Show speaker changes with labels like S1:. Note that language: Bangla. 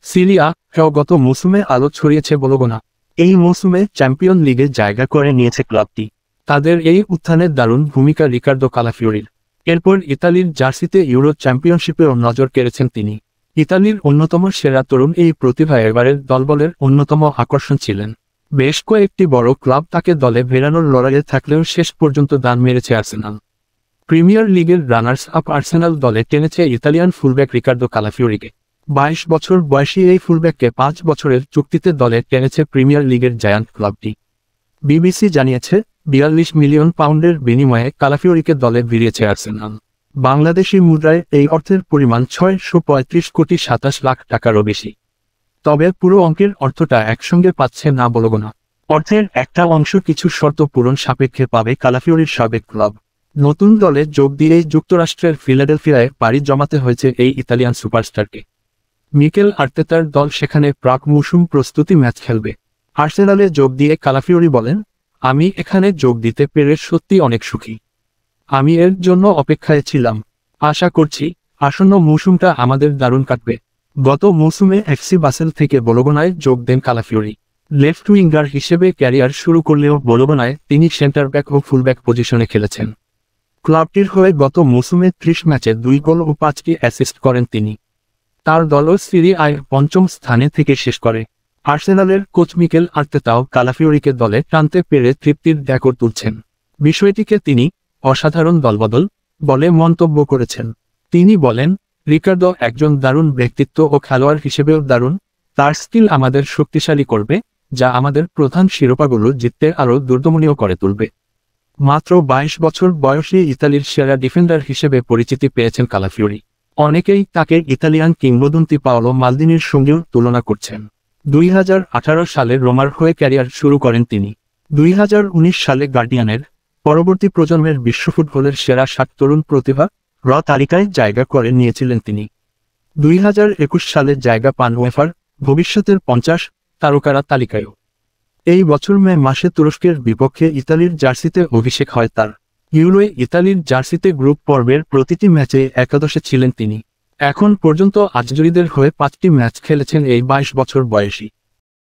S1: সিরিয়া গত মৌসুমে আলো ছড়িয়েছে বলগোনা। এই মৌসুমে চ্যাম্পিয়ন লিগে জায়গা করে নিয়েছে ক্লাবটি। তাদের এই উত্থানে দারুণ ভূমিকা রিকার্দো কালাফিওরির। এরপর ইতালির জার্সিতে ইউরো চ্যাম্পিয়নশিপেও নজর কেড়েছেন তিনি। ইতালির অন্যতম সেরা তরুণ এই প্রতিভা এবারের দলবলের অন্যতম আকর্ষণ ছিলেন। বেশ কয়েকটি বড় ক্লাব তাকে দলে ফেরানোর লড়াইয়ে থাকলেও শেষ পর্যন্ত দান মেরেছে আর্সেনাল। প্রিমিয়ার লিগের রানার্স আপ আর্সেনাল দলে টেনেছে ইতালিয়ান ফুলব্যাক রিকার্দো কালাফিওরিকে। 22 বছর বয়সী এই ফুলব্যাককে 5 বছরের চুক্তিতে দলে টেনেছে প্রিমিয়ার লিগের জায়ান্ট ক্লাবটি। বিবিসি জানিয়েছে 42 মিলিয়ন পাউন্ডের বিনিময়ে কালাফিওরিকে দলে ভিড়িয়েছে আর্সেনাল। বাংলাদেশি মুদ্রায় এই অর্থের পরিমাণ 635 কোটি 27 লাখ টাকারও বেশি। তবে পুরো অঙ্কের অর্থটা একসঙ্গে পাচ্ছে না বলগোনা। অর্থের একটা অংশ কিছু শর্ত পূরণ সাপেক্ষে পাবে কালাফিওরির সাবেক ক্লাব। নতুন দলে যোগ দিয়েই যুক্তরাষ্ট্রের ফিলাডেলফিয়ায় পাড়ি জমাতে হয়েছে এই ইতালিয়ান সুপারস্টারকে। মিকেল আর্তেতার দল সেখানে প্রাক মৌসুম প্রস্তুতি ম্যাচ খেলবে। আর্সেনালে যোগ দিয়ে কালাফিওরি বলেন, আমি এখানে যোগ দিতে পেরে সত্যি অনেক সুখী। আমি এর জন্য অপেক্ষায় ছিলাম। আশা করছি আসন্ন মৌসুমটা আমাদের দারুণ কাটবে। গত মৌসুমে এফসি বাসেল থেকে বলগোনায় যোগ দেন কালাফিওরি। লেফট উইঙ্গার হিসেবে ক্যারিয়ার শুরু করলেও বলগোনায় তিনি সেন্টার ব্যাক ও ফুলব্যাক পজিশনে খেলেছেন। ক্লাবটির হয়ে গত মৌসুমে 30 ম্যাচে 2 গোল ও 5টি অ্যাসিস্ট করেন তিনি। তার দলও সিরি আয় 5ম স্থানে থেকে শেষ করে। আর্সেনালের কোচ মিকেল আর্তেতাও কালাফিওরিকে দলে টানতে পেরে তৃপ্তির ডেকর তুলছেন। বিষয়টিকে তিনি অসাধারণ দলবদল বলে মন্তব্য করেছেন। তিনি বলেন, রিকার্দো একজন দারুণ ব্যক্তিত্ব ও খেলোয়াড় হিসেবেও দারুণ। তার স্কিল আমাদের শক্তিশালী করবে, যা আমাদের প্রধান শিরোপাগুলো জিততে আরও দুর্দমনীয় করে তুলবে। মাত্র 22 বছর বয়সী ইতালির সেরা ডিফেন্ডার হিসেবে পরিচিতি পেয়েছেন কালাফিওরি। অনেকেই তাকে ইতালিয়ান কিংবদন্তি পাওলো মালদিনির সঙ্গেও তুলনা করছেন। 2018 সালে রোমার হয়ে ক্যারিয়ার শুরু করেন তিনি। 2019 সালে গার্ডিয়ানের পরবর্তী প্রজন্মের বিশ্ব ফুটবলের সেরা 60 তরুণ প্রতিভা তালিকায় জায়গা করে নিয়েছিলেন তিনি। 2021 সালে জায়গা পান ওয়েফার ভবিষ্যতের 50 তারকারা তালিকায়ও। এই বছর মে মাসে তুরস্কের বিপক্ষে ইতালির জার্সিতে অভিষেক হয় তার। ইউরোয় ইতালির জার্সিতে গ্রুপ পর্বের প্রতিটি ম্যাচে একাদশে ছিলেন তিনি। এখন পর্যন্ত আজজুরিদের হয়ে 5টি ম্যাচ খেলেছেন এই 22 বছর বয়সী।